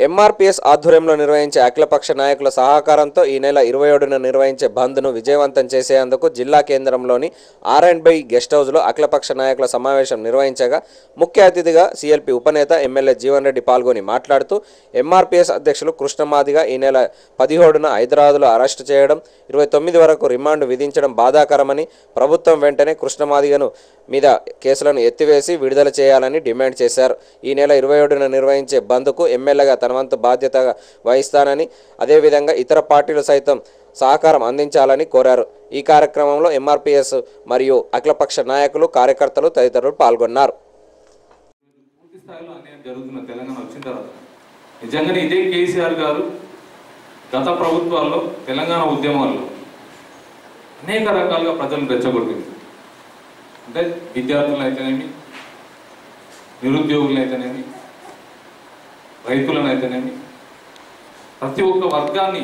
MRPS ఆధ్వర్యంలో నిర్వహించే అఖిలపక్ష నాయకుల సహకారంతో ఈ నెల 27న నిర్వహించే బంద్ను విజయవంతం చేసేందుకు జిల్లా కేంద్రంలోని R&B గెస్ట్ హౌస్లో అఖిలపక్ష నాయకుల సమావేశం నిర్వహించగా ముఖ్య అతిథిగా సిఎల్పి ఉపనేత ఎమ్మెల్యే జీవన్ రెడ్డి పాల్గొని మాట్లాడుతూ ఎంఆర్పీఎస్ అధ్యక్షులు కృష్ణమాదిగా ఈ నెల 17న హైదరాబాద్లో అరెస్టు చేయడం 29 వరకు రిమాండ్ విధించడం బాధాకరమని ప్రభుత్వం వెంటనే కృష్ణమాదిగను మీద కేసులను ఎత్తివేసి విడుదల చేయాలని డిమాండ్ చేశారు. ఈ నెల 27న నిర్వహించే బంద్కు ఎమ్మెల్యేగా తన వంతు బాధ్యతగా వహిస్తానని అదేవిధంగా ఇతర పార్టీలు సైతం సహకారం అందించాలని కోరారు. ఈ కార్యక్రమంలో ఎంఆర్పీఎస్ మరియు అఖిలపక్ష నాయకులు కార్యకర్తలు తదితరులు పాల్గొన్నారు. నిజంగానే ఇదే కేసీఆర్ గారు గత ప్రభుత్వాల్లో తెలంగాణ ఉద్యమాల్లో అనేక రకాలుగా ప్రజలను రెచ్చగొట్టింది. అంటే విద్యార్థులను అయితేనేమి, నిరుద్యోగులు అయితేనేమి, రైతులను అయితేనేమి, ప్రతి ఒక్క వర్గాన్ని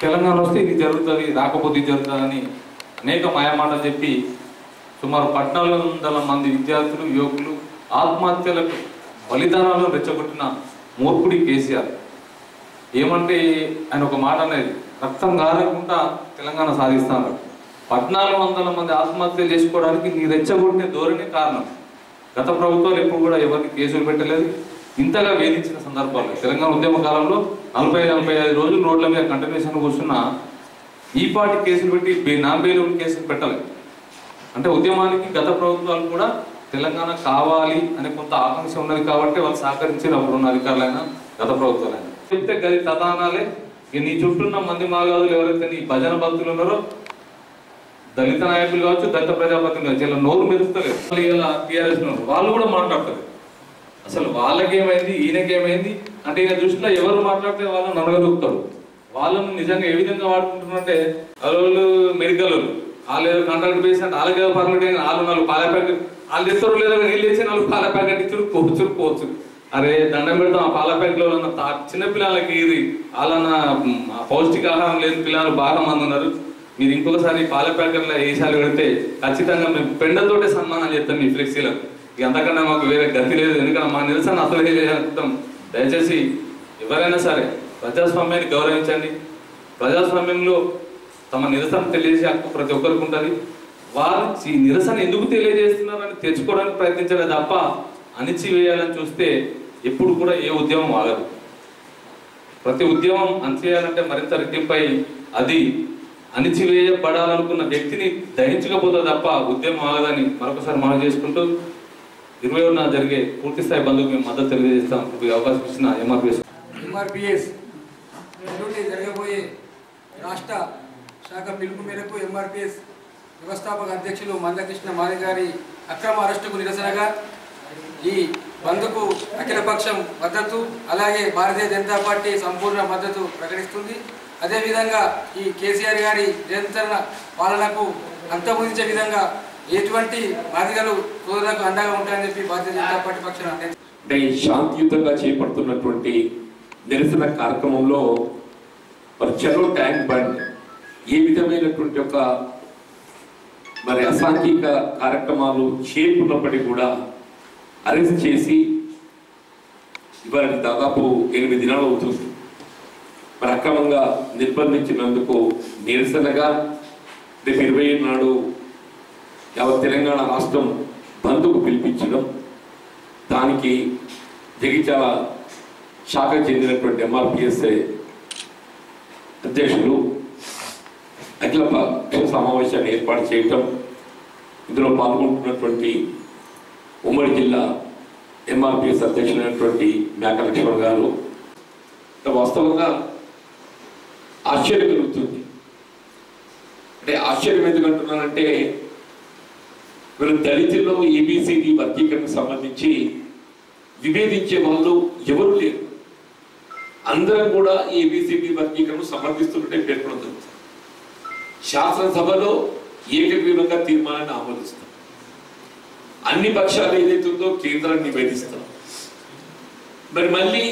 తెలంగాణ వస్తే ఇది జరుగుతుంది, రాకపోతే ఇది జరుగుతుందని అనేక మాయమాటలు చెప్పి సుమారు 1400 మంది విద్యార్థులు, యువకులు ఆత్మహత్యలకు బలిదానాలను రెచ్చగొట్టిన మూర్ఖుడి కేసీఆర్. ఏమంటే ఆయన ఒక మాట అనేది, రక్తం గారకుండా తెలంగాణ సాధిస్తాను. 1400 మంది ఆత్మహత్యలు చేసుకోవడానికి నీ రెచ్చగొట్టిన ధోరణి కారణం. గత ప్రభుత్వాలు ఎప్పుడు కూడా ఎవరికి కేసులు పెట్టలేదు, ఇంతగా వేధించిన సందర్భాలు. తెలంగాణ ఉద్యమ కాలంలో 40-45 రోజులు రోడ్ల మీద కంటిన్యూషన్ కూర్చున్న ఈ పార్టీ కేసులు పెట్టి నాంబేలు కేసులు పెట్టలేదు. అంటే ఉద్యమానికి గత ప్రభుత్వాలు కూడా తెలంగాణ కావాలి అనే కొంత ఆకాంక్ష ఉన్నది కాబట్టి వాళ్ళు సహకరించిన అప్పుడున్న అధికారులైనా గత ప్రభుత్వాలైనా చెప్తే గది తదానాలే. నీ చుట్టూన్న మంది మాగాదులు ఎవరైతే నీ భజన భక్తులు ఉన్నారో, దళిత నాయకులు కావచ్చు, దళిత ప్రజాపతులు కావచ్చు, ఇలా నోరు మెరుస్తలేదు. ఇలా టీఆర్ఎస్ వాళ్ళు కూడా మాట్లాడతారు. అసలు వాళ్ళకేమైంది, ఈయనకేమైంది అంటే ఈయన దృష్టిలో ఎవరు మాట్లాడితే వాళ్ళు నడగలుగుతారు. వాళ్ళను నిజంగా ఏ విధంగా వాడుకుంటున్నారంటే వాళ్ళు మెడికల్ వాళ్ళు ఏదో కాంట్రాక్ట్ బేస్ అంటే వాళ్ళకి ఏదో పర్మిట్ అయినా వాళ్ళు 4 పాల ప్యాకెట్ వాళ్ళు ఇస్తారు, లేదా నీళ్ళు వేసి 4 పాల ప్యాకెట్ ఇచ్చారు, పోవచ్చు. అరే దండం పెడతాం, ఆ పాల ప్యాకెట్లో చిన్నపిల్లలకి ఇది వాళ్ళన్న పౌష్టికాహారం లేని పిల్లలు బాగా మంది ఉన్నారు. మీరు ఇంకొకసారి పాల ప్యాకెట్ల వేసాలు పెడితే ఖచ్చితంగా మేము పెండతోటే సన్మానం చేస్తాం మీ ఫ్లెక్సీలకు. ఇక అంతకన్నా మాకు వేరే గతి లేదు. ఎందుకంటే మా నిరసన అసలు చేస్తాం. దయచేసి ఎవరైనా సరే ప్రజాస్వామ్యాన్ని గౌరవించండి. ప్రజాస్వామ్యంలో తమ నిరసన తెలియజేసే హక్కు ప్రతి ఒక్కరికి ఉంటుంది. వారు ఈ నిరసన ఎందుకు తెలియజేస్తున్నారని తెచ్చుకోవడానికి ప్రయత్నించలే తప్ప అణిచివేయాలని చూస్తే ఎప్పుడు కూడా ఏ ఉద్యమం ఆగదు. ప్రతి ఉద్యమం అణిచేయాలంటే మరింత రెట్టింపై అది అణిచివేయబడాలనుకున్న వ్యక్తిని దహించకపోతే తప్ప ఉద్యమం ఆగదని మరొకసారి మనం చేసుకుంటూ 27న జరిగే పూర్తి స్థాయి బంధుకు మేము మద్దతు తెలియజేస్తాం. అవకాశం ఇచ్చిన ఎంఆర్పీఎస్ జరగబోయే రాష్ట్ర శాఖ పిలుపు మేరకు ఎంఆర్పీఎస్ వ్యవస్థాపక అధ్యక్షులు మందకృష్ణ మాది గారి అక్రమ అరెస్టుకు నిరసనగా ఈ బంద్కు అఖిలపక్షం మద్దతు, అలాగే భారతీయ జనతా పార్టీ సంపూర్ణ మద్దతు ప్రకటిస్తుంది. అదేవిధంగా ఈ కేసీఆర్ గారి నిరంతర పాలనకు అంతమొందించే విధంగా ఎటువంటి బాధితులు సోదరులకు అండగా ఉంటాయని చెప్పి భారతీయ జనతా పార్టీ పక్షాన అంటే శాంతియుతంగా చేపడుతున్నటువంటి నిరసన కార్యక్రమంలో మరి చెరో ట్యాంక్ బండ్ ఏ విధమైనటువంటి ఒక మరి అసాంఘిక కార్యక్రమాలు చేపట్టినప్పటికీ కూడా అరెస్ట్ చేసి ఇవాళ దాదాపు 8 దినాలు అవుతుంది. మరి అక్రమంగా నిర్బంధించినందుకు నిరసనగా రేపు 27 నాడు యావత్ తెలంగాణ రాష్ట్రం బంద్కు పిలిపించడం, దానికి జగిత్యాల శాఖకు చెందినటువంటి ఎంఆర్పీఎస్ అధ్యక్షులు అఖిలపక్ష సమావేశాన్ని ఏర్పాటు చేయటం, ఇందులో పాల్గొంటున్నటువంటి ఉమ్మడి జిల్లా ఎంఆర్పీఎస్ అధ్యక్షులైనటువంటి మేక లక్ష్మణ్ గారు, వాస్తవంగా ఆశ్చర్యం కలుగుతుంది. అంటే ఆశ్చర్యం ఎందుకంటున్నానంటే వీళ్ళు దళితుల్లో ఏబిసిడి వర్గీకరణకు సంబంధించి విభేదించే వాళ్ళు ఎవరు లేరు. అందరం కూడా ఏబిసిడి వర్గీకరణను సమర్థిస్తున్నట్టే పేర్కొనడం. శాసనసభలో ఏకగ్రీవంగా తీర్మానాన్ని ఆమోదిస్తాం. అన్ని పక్షాలు ఏదైతుందో కేంద్రాన్ని నివేదిస్తాం. మరి మళ్ళీ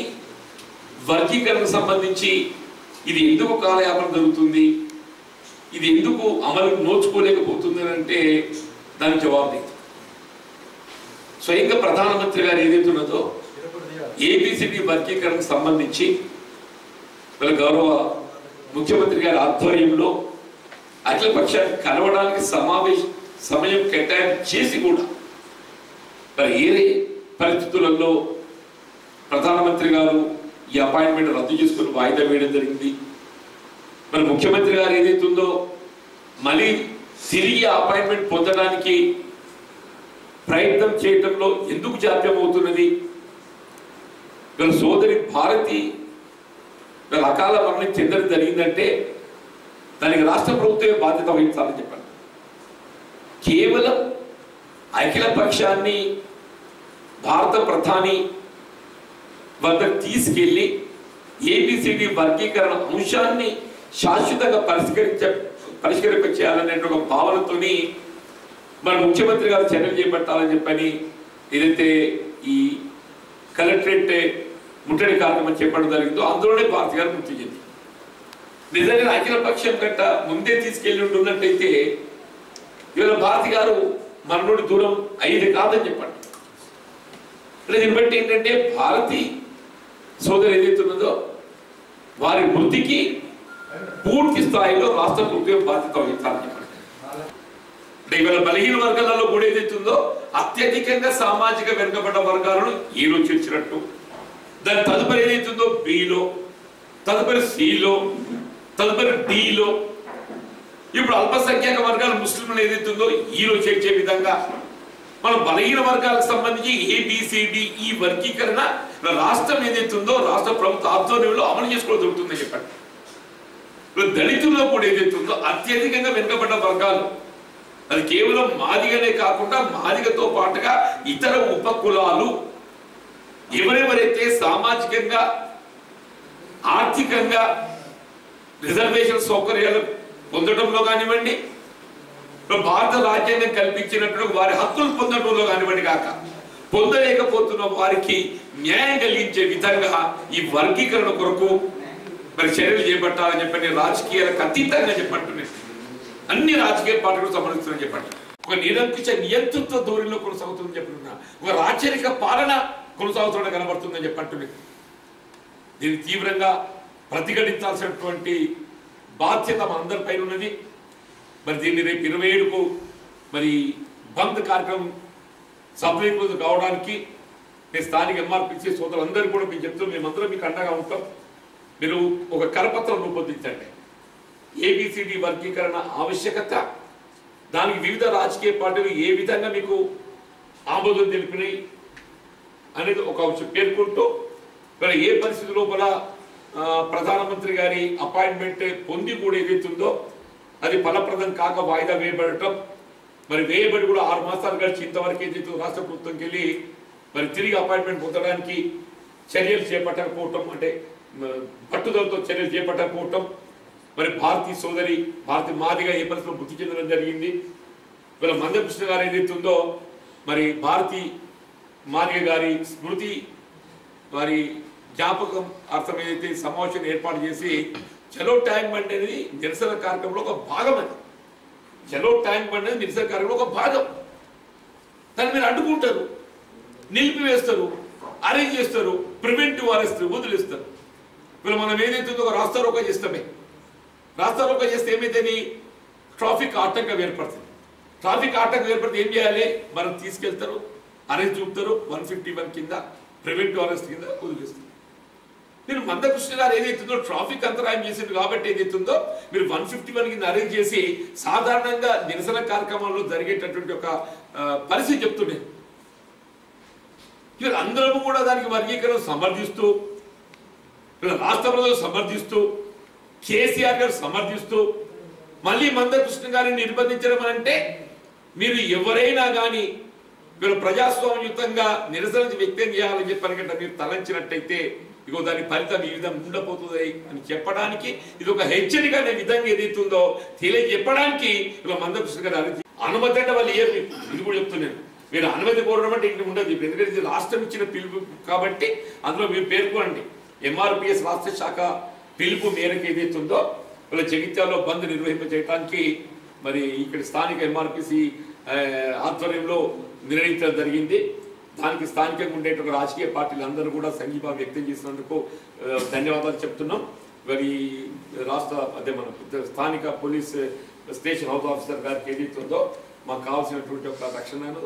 వర్గీకరణకు సంబంధించి ఇది ఎందుకు కాలయాపన జరుగుతుంది, ఇది ఎందుకు అమలు నోచుకోలేకపోతుంది అంటే దానికి జవాబు లేదు. స్వయంగా ప్రధానమంత్రి గారు ఏదైతే ఉన్నదో ఏబిసిడి వర్గీకరణకు సంబంధించి మన గౌరవ ముఖ్యమంత్రి గారి ఆధ్వర్యంలో అఖిల పక్షాన్ని కలవడానికి సమయం కేటాయింపు చేసి కూడా మరి ఏ పరిస్థితులలో ప్రధానమంత్రి గారు ఈ అపాయింట్మెంట్ రద్దు చేసుకుని వాయిదా వేయడం జరిగింది. మరి ముఖ్యమంత్రి గారు ఏదైతుందో మళ్ళీ తిరిగి అపాయింట్మెంట్ పొందడానికి ప్రయత్నం చేయడంలో ఎందుకు జాప్యం అవుతున్నది? వీళ్ళ సోదరి భారతి వీళ్ళ అకాల మరణం చెందడం జరిగిందంటే దానికి రాష్ట్ర ప్రభుత్వమే బాధ్యత వహించాలని చెప్పాను. కేవలం అఖిల పక్షాన్ని భారత ప్రధాని వద్దకు తీసుకెళ్లి ఏబిసిడి వర్గీకరణ అంశాన్ని శాశ్వతంగా పరిష్కరింపచేయాలనే ఒక భావనతోని మన ముఖ్యమంత్రి గారు చర్యలు చేపట్టాలని చెప్పని ఏదైతే ఈ కలెక్టరేట్ ముట్టడి కార్యక్రమం చెప్పడం జరిగిందో అందులోనే భారతి గారు మృతి చెంది. నిజంగా అఖిల పక్షం గట్ట ముందే తీసుకెళ్లి ఉన్నట్టయితే ఇవాళ భారతి గారు మన నుండి దూరం అయ్యేది కాదని చెప్పండి. దీన్ని బట్టి ఏంటంటే భారతి సోదరు ఏదైతున్నదో వారి మృతికి పూర్తి స్థాయిలో రాష్ట్ర ప్రభుత్వం బాధ్యత వహించాలని చెప్పండి. అంటే ఇవాళ బలహీన వర్గాలలో కూడా ఏదైతుందో అత్యధికంగా సామాజిక వెనుకబడ్డ వర్గాలను ఈలో చేర్చినట్టు, దాని తదుపరి ఏదైతుందో బిలో, తదుపరి సిలో, తదుపరి డిలో, ఇప్పుడు అల్పసంఖ్యాక వర్గాల ముస్లింలు ఏదైతుందో ఈలో చేర్చే విధంగా మనం బలహీన వర్గాలకు సంబంధించి ఏబిసిడి ఈ వర్గీకరణ రాష్ట్రం ఏదైతుందో రాష్ట్ర ప్రభుత్వ ఆధ్వర్యంలో అమలు చేసుకోవడం జరుగుతుందని చెప్పండి. దళితుల్లో కూడా ఏదైతుందో అత్యధికంగా వెనుకబడ్డ వర్గాలు, అది కేవలం మాదిగనే కాకుండా మాదిగతో పాటుగా ఇతర ఉప కులాలు ఎవరెవరైతే సామాజికంగా ఆర్థికంగా రిజర్వేషన్ సౌకర్యాలు పొందడంలో కానివ్వండి, భారత రాజ్యాంగం కల్పించినట్టు వారి హక్కులు పొందడంలో కానివ్వండి కాక పొందలేకపోతున్న వారికి న్యాయం కలిగించే విధంగా ఈ వర్గీకరణ కొరకు మరి చర్యలు చేపట్టాలని చెప్పండి. రాజకీయాలకు అతీతంగా చెప్పంటున్నాయి, అన్ని రాజకీయ పార్టీలు సంబంధించిన చెప్పండి. ఒక నిరంకుశ నియంతృత్వ ధోరణిలో కొనసాగుతుందని చెప్తున్నా, ఒక రాచరిక పాలన కొనసాగుతుండ కనబడుతుందని చెప్పంటున్నాయి. దీన్ని తీవ్రంగా ప్రతిఘటించాల్సినటువంటి బాధ్యత మనందరిపైన ఉన్నది. మరి దీన్ని రేపు 27కు మరి బంద్ కార్యక్రమం సఫలీకృతం కావడానికి నేను స్థానిక ఎంఆర్పిసి సోదరులందరూ కూడా మీకు చెప్తూ మేమందరం మీకు అండగా ఉంటాం. మీరు ఒక కరపత్రం రూపొందించండి. ఏబిసిడి వర్గీకరణ ఆవశ్యకత, దానికి వివిధ రాజకీయ పార్టీలు ఏ విధంగా మీకు ఆమోదం తెలిపినాయి అనేది ఒక అంశం పేర్కొంటూ మరి ఏ పరిస్థితి లోపల ప్రధానమంత్రి గారి అపాయింట్మెంట్ పొంది కూడా ఏదైతుందో అది ఫలప్రదం కాక వాయిదా వేయబడటం, మరి వేయబడి కూడా 6 మాసాలు గడిచి ఇంతవరకు ఏదైతే రాష్ట్ర ప్రభుత్వంకి వెళ్ళి మరి తిరిగి అపాయింట్మెంట్ పొందడానికి చర్యలు చేపట్టకపోవటం, అంటే పట్టుదలతో చర్యలు చేపట్టకపోవటం, మరి భారతీ సోదరి భారతి మాదిగా ఏ పరిస్థితిలో మృతి చెందడం జరిగింది. వీళ్ళ మందకృష్ణ గారు ఏదైతుందో మరి భారతి మాదిగ గారి స్మృతి మరి జ్ఞాపకం అర్థం ఏదైతే సమావేశం ఏర్పాటు చేసి చలో ట్యాంక్ బండ్ అనేది నిరసన కార్యక్రమంలో ఒక భాగం. అది చలో ట్యాంక్ బండ్ అనేది నిరసన కార్యక్రమంలో ఒక భాగం. దాన్ని మీరు అడ్డుకుంటారు, నిలిపివేస్తారు, అరేంజ్ చేస్తారు, ప్రివెంటివ్ అరెస్ట్ వదిలేస్తారు. వీళ్ళు మనం ఏదైతే ఒక రాస్తారోకో చేస్తామే, రాస్తారోకో చేస్తే ఏమైతే ట్రాఫిక్ ఆటంకం ఏర్పడుతుంది. ట్రాఫిక్ ఆటంకం ఏర్పడితే ఏం చేయాలి? మనం తీసుకెళ్తారు, అరెస్ట్ చూపుతారు, 151 కింద ప్రివెంటివ్ అరెస్ట్ కింద వదిలేస్తారు. మీరు మందకృష్ణ గారు ఏదైతుందో ట్రాఫిక్ అంతరాయం చేసింది కాబట్టి ఏదైతుందో మీరు 151 కింద అరేంజ్ చేసి సాధారణంగా నిరసన కార్యక్రమాల్లో జరిగేటటువంటి ఒక పరిస్థితి చెప్తుండే. ఇవాళ అందరూ కూడా దానికి వర్గీకరణ సమర్థిస్తూ, రాష్ట్ర ప్రజలు సమర్థిస్తూ, కేసీఆర్ గారు సమర్థిస్తూ మళ్ళీ మందకృష్ణ గారిని నిర్బంధించడం అంటే మీరు ఎవరైనా కానీ మీరు ప్రజాస్వామ్యయుతంగా నిరసన వ్యక్తం చేయాలని చెప్పారంటే మీరు తలంచినట్టయితే ఇగో దాని ఫలితం ఈ విధంగా ఉండబోతుంది అని చెప్పడానికి ఇది ఒక హెచ్చరిక అనే విధంగా ఏదైతుందో తెలియజెప్పడానికి ఇలా మందకృష్ణ గారు అనుమతి అంటే వాళ్ళు ఏమి ఇది కూడా చెప్తున్నాను. మీరు అనుమతి కోరడం అంటే ఇంటి ఉండదు. ఎందుకంటే ఇది రాష్ట్రం ఇచ్చిన పిలుపు కాబట్టి అందులో మీరు పేర్కొనండి. ఎంఆర్పిఎస్ రాష్ట్ర శాఖ పిలుపు మేరకు ఏదైతుందో ఇలా జగిత్యాలలో బంద్ నిర్వహింపజేయడానికి మరి ఇక్కడ స్థానిక ఎంఆర్పిసి ఆధ్వర్యంలో నిర్ణయించడం జరిగింది. దానికి స్థానికంగా ఉండేటువంటి రాజకీయ పార్టీలు అందరూ కూడా సంఘీభావం వ్యక్తం చేసినందుకు ధన్యవాదాలు చెప్తున్నాం. మరి రాష్ట్ర అదే మన స్థానిక పోలీస్ స్టేషన్ హౌస్ ఆఫీసర్ గారికి ఏదైతుందో మాకు కావాల్సినటువంటి ఒక రక్షణను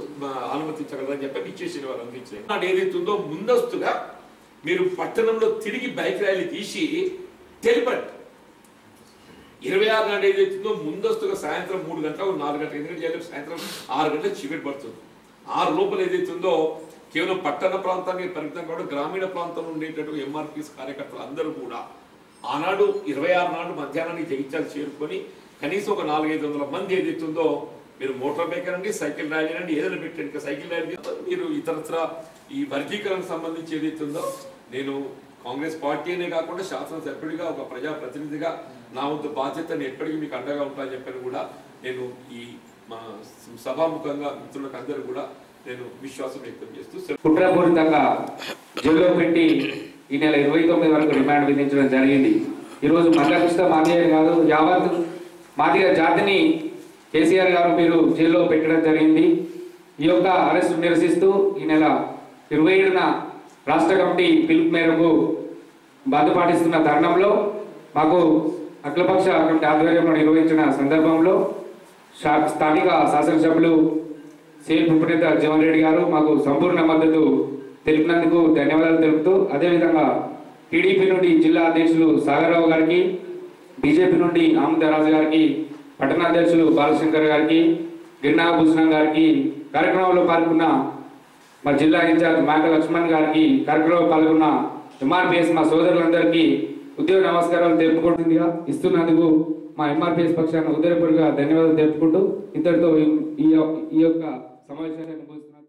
అనుమతించగలరని చెప్పి ఇచ్చేసిన వారు అందించారు. నాడు ఏదైతుందో ముందస్తుగా మీరు పట్టణంలో తిరిగి బైక్ ర్యాలీ తీసి తెలిపండి. 26 నాడు ఏదైతుందో ముందస్తుగా సాయంత్రం 3 గంటలకు 4 గంటలకు, ఎందుకంటే సాయంత్రం 6 గంటలకు చీకటి పడుతుంది. 6 లోపల ఏదైతుందో కేవలం పట్టణ ప్రాంతానికి పరిమితం కావడం, గ్రామీణ ప్రాంతంలో ఉండేటటువంటి ఎంఆర్పీఎస్ కార్యకర్తలు అందరూ కూడా ఆనాడు 26 నాడు మధ్యాహ్నానికి జగిత్యాల చేరుకొని కనీసం ఒక 400-500 మంది ఏదైతుందో మీరు మోటార్ బైక్ అనండి, సైకిల్ ర్యాలీ అనండి, ఏదైనా పెట్టండి. సైకిల్ ర్యాలీ మీరు ఇతరత్ర ఈ వర్గీకరణకు సంబంధించి ఏదైతుందో నేను కాంగ్రెస్ పార్టీ అనే కాకుండా శాసనసభ్యుడిగా ఒక ప్రజాప్రతినిధిగా నా వంతు బాధ్యతను ఎప్పటికీ మీకు అండగా ఉంటానని చెప్పని కూడా నేను ఈ మా సభాముఖంగా మిత్రులకు అందరూ కూడా నేను విశ్వాసం వ్యక్తం చేస్తూ కుట్రపూరితంగా జైల్లో పెట్టి ఈ నెల 29 వరకు రిమాండ్ విధించడం జరిగింది. ఈరోజు మందకృష్ణ మాదిగ కాదు, యావత్ మాదిగ జాతిని కేసీఆర్ గారు మీరు జైల్లో పెట్టడం జరిగింది. ఈ యొక్క అరెస్టు నిరసిస్తూ ఈ నెల 27న రాష్ట్ర కమిటీ పిలుపు మేరకు బంద్ పాటిస్తున్న తరుణంలో మాకు అఖిలపక్ష కమిటీ ఆధ్వర్యంలో నిర్వహించిన సందర్భంలో స్థానిక శాసనసభ్యులు సేల్ ఉపనేత జీవన్ రెడ్డి గారు మాకు సంపూర్ణ మద్దతు తెలిపినందుకు ధన్యవాదాలు తెలుపుతూ, అదేవిధంగా టీడీపీ నుండి జిల్లా అధ్యక్షులు సాగర్రావు గారికి, బీజేపీ నుండి ఆముదరాజు గారికి, పట్టణాధ్యక్షులు బాలశంకర్ గారికి, గిరినాభూషణం గారికి, కార్యక్రమంలో పాల్గొన్న మా జిల్లా ఇన్ఛార్జ్ మేక లక్ష్మణ్ గారికి, కార్యక్రమంలో పాల్గొన్న ఎంఆర్పీఎస్ మా సోదరులందరికీ ఉద్యోగ నమస్కారాలు తెలుపుకుంటుందిగా ఇస్తున్నందుకు మా ఎంఆర్పీఎస్ పక్షాన హృదయపూర్వక ధన్యవాదాలు తెలుపుకుంటూ ఇంతటితో ఈ యొక్క సమావేశాన్ని ముగిస్తున్నాను.